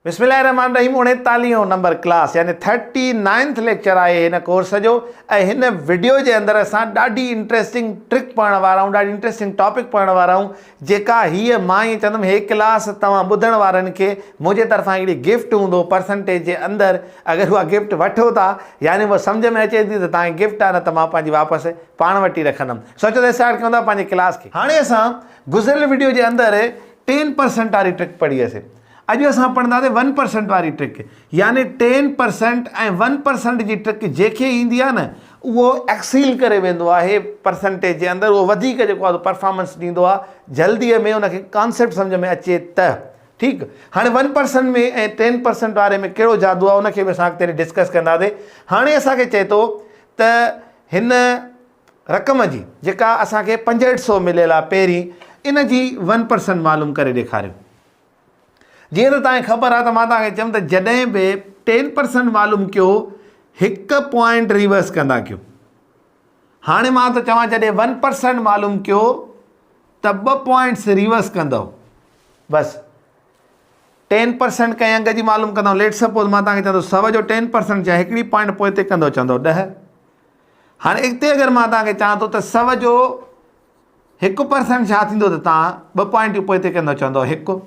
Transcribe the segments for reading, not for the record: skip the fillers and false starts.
बिस्मिल्लाहिर्रहमानिर्रहीम 39 number class यानी 39th lecture आहे इन कोर्स जो। इन वीडियो के अंदर असां ॾाढी इंटरेस्टिंग ट्रिक पढ़ण वारा आहियूं, ॾाढी इंटरेस्टिंग टॉपिक पढ़ण वारा आहियूं, जेका हीअ मां ईअं चवंदुमि हे क्लास तव्हां ॿुधण वारनि खे मुंहिंजे तरफ़ां हिकिड़ी गिफ्ट हूंदो परसेंटेज जे अंदरि। अगरि उहा गिफ्ट वठो था यानी उहा सम्झ में अचे थी त तव्हांखे गिफ्ट आहे, न त मां पंहिंजी वापसि पाण वठी रखंदुमि। सोचो त स्टार्ट कयूं था पंहिंजी क्लास खे। हाणे असां गुज़िरियल वीडियो जे अंदरि 10% वारी ट्रिक पढ़ी हुईसीं। अॼु असां पढ़ंदासीं 1% वारी ट्रिक, यानी 10% ऐं 1% जी ट्रिक जेके ईंदी आहे न उहो एक्सील करे वेंदो आहे परसेंटेज जे अंदरि, उहो वधीक जेको आहे परफॉर्मेंस ॾींदो आहे, जल्दीअ में उनखे कॉन्सेप्ट सम्झ में अचे त। ठीकु, हाणे 1% में ऐं 10% वारे में कहिड़ो जादू आहे उनखे बि असां अॻिते डिस्कस कंदासीं। हाणे असांखे चए थो त हिन रक़म जी जेका असांखे 6500 मिलियल आहे पहिरीं, इन जी 1% मालूम करे ॾेखारियो। जीअं त तव्हांखे ख़बर आहे त मां तव्हांखे चयुमि त जॾहिं बि 10% मालूम कयो हिकु पॉइंट रिवर्स कंदा कयो। हाणे मां त चवां जॾहिं 1% मालूम कयो त 2 पॉइंट्स रिवर्स कंदव। बसि 10% कंहिं अंग जी मालूम कंदव। लेट सपोज़ मां तव्हांखे चवंदो 100 जो 10% छा हिकिड़ी पॉइंट पोइ ते कंदव, चवंदव 10। हाणे हिते अगरि मां तव्हांखे चवां थो त 100 जो 1% छा थींदो, त तव्हां 2 पॉइंटियूं पोइ ते कंदव, चवंदव 1।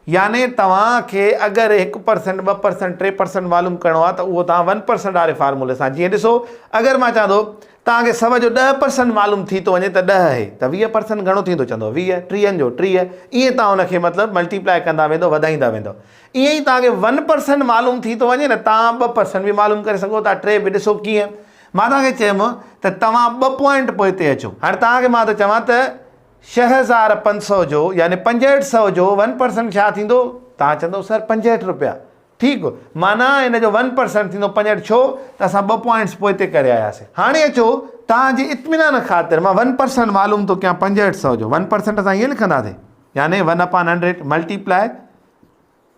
यानी तव्हांखे अगरि 1%, 2%, 3% मालूम करिणो आहे त उहो तव्हां 1% वारे फार्मूले सां। जीअं ॾिसो, अगरि मां चवां थो तव्हांखे 100 जो 10% मालूम थी थो वञे त 10 आहे, त 20% घणो थींदो, चवंदो 20। 30 जो 30, ईअं तव्हां हुनखे मतिलबु मल्टीप्लाए कंदा वेंदो, वधाईंदा वेंदो। ईअं ई तव्हांखे 1% मालूम थी थो वञे न, तव्हां 2% बि मालूम करे सघो था, 3 बि। ॾिसो कीअं, मां तव्हांखे चयुमि त तव्हां 2 पॉइंट पोइ ते अचो। हाणे तव्हांखे मां त चवां त 6500 जो यानी 6500 जो 1% छा थींदो, तव्हां चवंदो सर 65 रुपया। ठीकु, माना हिन जो 1% थींदो 65। छो त असां 2 पॉइंट्स पोइ ते करे आयासीं। हाणे अचो तव्हांजी इत्मीनान ख़ातिर मां 1% मालूम थो कयां 6500 जो। 1% असां ईअं लिखंदासीं, यानी 1/100 मल्टीप्लाए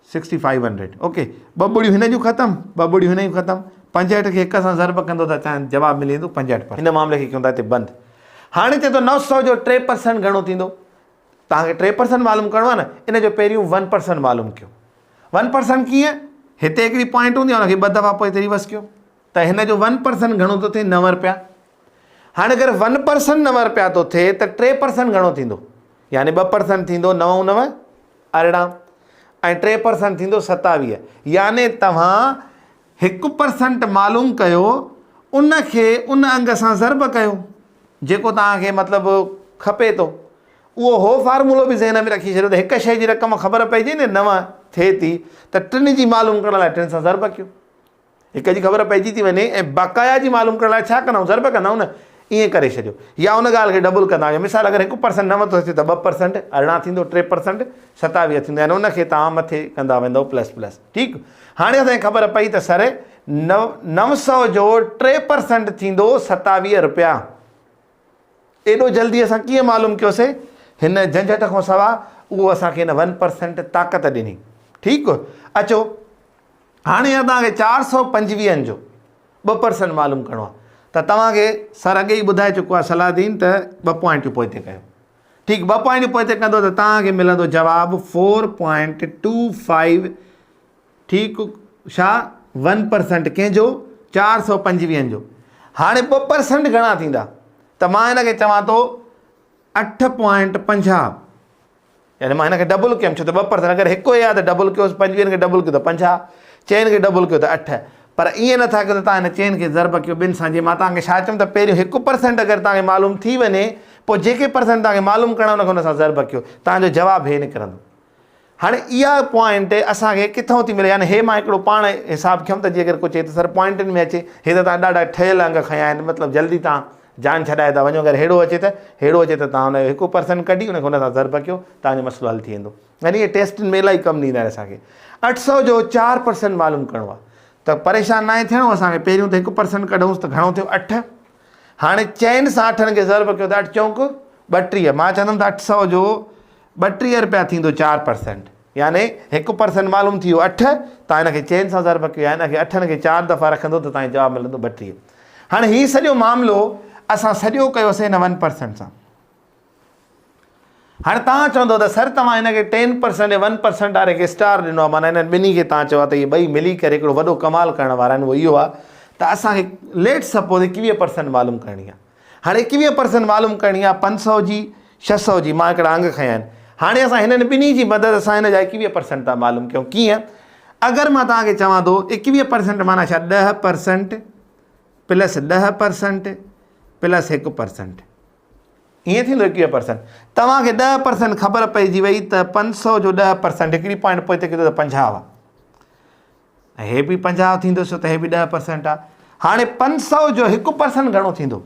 6500। ओके, 2 ॿुड़ियूं हिन जूं ख़तमु, 2 ॿुड़ियूं हिन जूं ख़तमु। 65 खे 1 सां ज़र्ब कंदो त तव्हां जवाबु मिली वेंदो 65%। हिन मामले खे कयूं था हिते बंदि। हाणे चए थो 900 जो 3% घणो थींदो। तव्हांखे 3% मालूम करिणो आहे न, इन जो पहिरियों 1% मालूम कयो। 1% कीअं, हिते हिकिड़ी पॉइंट हूंदी आहे, हुनखे 2 दफ़ा पोइ ते रिवर्स कयो, त हिन जो 1% घणो थो थिए, 9 रुपया। हाणे अगरि 1% 9 रुपया थो थिए त 3% घणो थींदो, यानी 2% थींदो 9 9 18 ऐं 3% थींदो 27। यानी तव्हां 1% मालूम कयो, उनखे उन अंग सां ज़र्ब कयो जेको तव्हांखे मतिलबु खपे थो। उहो हो फार्मूलो बि ज़हन में रखी छॾियो त हिकु शइ जी रक़म ख़बर पइजे न 9 थिए थी त 3 जी मालूम करण लाइ 3 सां ज़र्ब कयो। हिक जी ख़बर पइजी थी वञे ऐं बक़ाया जी मालूम करण लाइ छा कंदाऊं, ज़र्ब कंदाऊं न, ईअं करे छॾियो। या उन ॻाल्हि खे डबल कंदा आहियूं। मिसाल अगरि 1% 9 थो थिए त 2% 18 थींदो, 3% 27 थींदो, यानी उनखे तव्हां मथे कंदा वेंदव प्लस प्लस। ठीकु, हाणे असांखे ख़बर पई त सर 900 जो 3% थींदो 27 रुपया। एॾो जल्दी असां कीअं मालूम कयोसीं, हिन झंझट खां सवाइ उहो असांखे हिन 1% ताक़त ॾिनी। ठीकु, अचो हाणे तव्हांखे 425 जो 2% मालूम करिणो आहे, त तव्हांखे सर अॻे ई ॿुधाए चुको आहे सलाहदीन त 2 पॉइंटियूं पोइ ते कयो। ठीकु, 2 पॉइंटियूं पोइ ते कंदो त तव्हांखे मिलंदो जवाबु 4.25। ठीकु, छा 1% कंहिंजो, 425 जो। हाणे 2% घणा थींदा, त मां हिनखे चवां थो 8.50, यानी मां हिनखे डबल कयुमि। छो त 2% अगरि हिकु आहे त डबल कयोसि, 25 खे डबल कयो त 50, 4 खे डबल कयो त 8। पर ईअं नथा कयो त तव्हां हिन 4 खे ज़र्ब कयो 2 सां। जीअं मां तव्हांखे छा चयुमि त पहिरियों 1% अगरि तव्हांखे मालूम थी वञे, पोइ जेके परसेंट तव्हांखे मालूम करिणो उनखे हुन सां ज़र्ब कयो, तव्हांजो जवाबु हे निकिरंदो। हाणे इहा पॉइंट असांखे किथां थी मिले, यानी हे मां हिकिड़ो पाण हिसाबु कयुमि त जीअं अगरि को चए त सर पॉइंटनि में अचे, हे त तव्हां ॾाढा ठहियल अंग खयां आहिनि, मतिलबु जल्दी तव्हां जान छॾाए था वञो। अगरि हेड़ो अचे त तव्हां हुन 1% कढी हुनखे हुन सां ज़र्ब कयो, तव्हांजो मसइलो हल थी वेंदो। यानी इहे टेस्टनि में इलाही कमु ॾींदा आहिनि असांखे। 800 जो 4% मालूम करिणो आहे, त परेशान न आहे थियणो असांखे। पहिरियों त 1% कढूंसि त घणो थियो, 8। हाणे 4 सां 8 खे ज़र्ब कयो त 8 चौंक 32। मां चवंदुमि त 800 जो 32 रुपया थींदो 4%, यानी 1% मालूम थी वियो 8, तव्हां हिनखे 4 सां ज़र्ब कयो, यानी हिनखे 8 खे 4 दफ़ा रखंदो त तव्हांखे जवाबु मिलंदो 32। हाणे हीउ सॼो मामिलो असां सॼो कयोसीं हिन 1% सां। हाणे तव्हां चवंदो त सर तव्हां हिनखे 10% या 1% वारे खे स्टार ॾिनो आहे, माना हिननि ॿिन्ही खे तव्हां चयो आहे त इहे ॿई मिली करे हिकिड़ो वॾो कमाल करण वारा आहिनि, उहो इहो आहे त असांखे लेट सपोज 21% मालूम करणी आहे। हाणे 21% मालूम करणी आहे 500 जी 600 जी, मां हिकिड़ा अंग खयां आहिनि। हाणे असां हिननि ॿिन्ही जी मदद सां हिन जा 21% था मालूम कयूं। कीअं? अगरि मां तव्हांखे चवां थो 21% माना छा, 10% प्लस 10% प्लस 1%, ईअं थींदो 21%। तव्हांखे 10% ख़बर पइजी वई त 500 जो 10% हिकिड़ी पॉइंट पोइ किथे त 50 आहे, ऐं हे बि 50 थींदुसि त हे बि 10% आहे। हाणे 500 जो 1% घणो थींदो,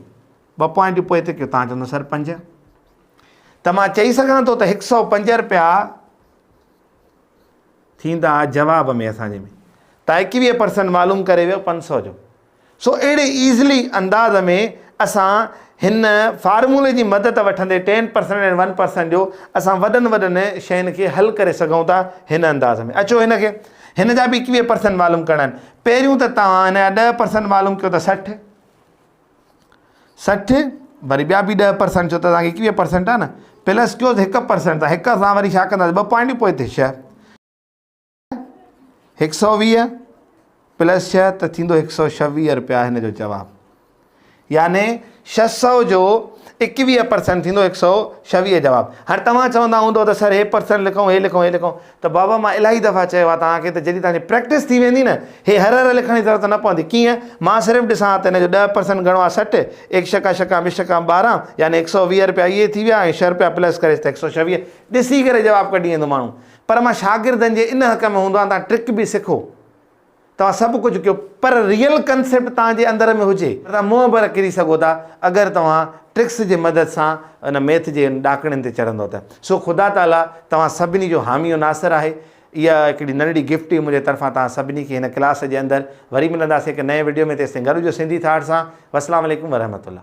2 पॉइंट पोइ कयो, तव्हां चवंदो सर 5, त मां चई सघां थो त 105 रुपया थींदा जवाब में असांजे में। तव्हां 21% मालूम करे वियो 500 जो। सो अहिड़े ईज़िली अंदाज़ में असां हिन फार्मूले जी मदद वठंदे 10% ऐं 1% जो असां वॾनि शयुनि खे हल करे सघूं था हिन अंदाज़ में। अचो हिन जा बि 21% मालूम करणा आहिनि। पहिरियों त तव्हां हिन जा 10% मालूम कयो त 60 वरी ॿिया बि 10% चयो त तव्हांखे 21% आहे न, प्लस कयो 1% त 1 सां वरी छा कंदासीं, 2 पॉइंट पोइ हिते 6, 120 प्लस 6 त थींदो 126 रुपया हिन जो जवाबु। याने 600 जो 21% थींदो 126 जवाबु। हाणे तव्हां चवंदा हूंदो त सर हे % लिखूं, हे लिखूं, त बाबा मां इलाही दफ़ा चयो आहे तव्हांखे त जॾहिं तव्हांजी प्रैक्टिस थी वेंदी न, हे हर लिखण जी ज़रूरत न पवंदी। कीअं? मां सिर्फ़ु ॾिसां त हिन जो 10% घणो आहे, 60, 1 छका 12, यानी 120 रुपया इहे थी विया, ऐं 6 रुपया प्लस करे त 126, ॾिसी करे जवाबु कढी वेंदो माण्हू। पर मां शागिर्दनि जे इन हक़ में हूंदो आहे तव्हां ट्रिक बि सिखो, तव्हां सभु कुझु कयो, पर रियल कंसेप्ट तव्हांजे अंदर में हुजे, तव्हां मुंहं भर किरी सघो था अगरि तव्हां ट्रिक्स जे मदद सां उन मैथ जे ॾाकणनि ते चढ़ंदो त। सो ख़ुदा ताला तव्हां सभिनी जो हामी नासिर आहे। इहा हिकिड़ी नंढड़ी गिफ्ट हुई मुंहिंजे तरफ़ां तव्हां सभिनी खे हिन क्लास जे अंदरि। वरी मिलंदासीं हिकु नए वीडियो में, तेसिताईं गॾु जो सिंधी थाट सां। अस्सलाम वालेकुम वरहमतुल्लाह।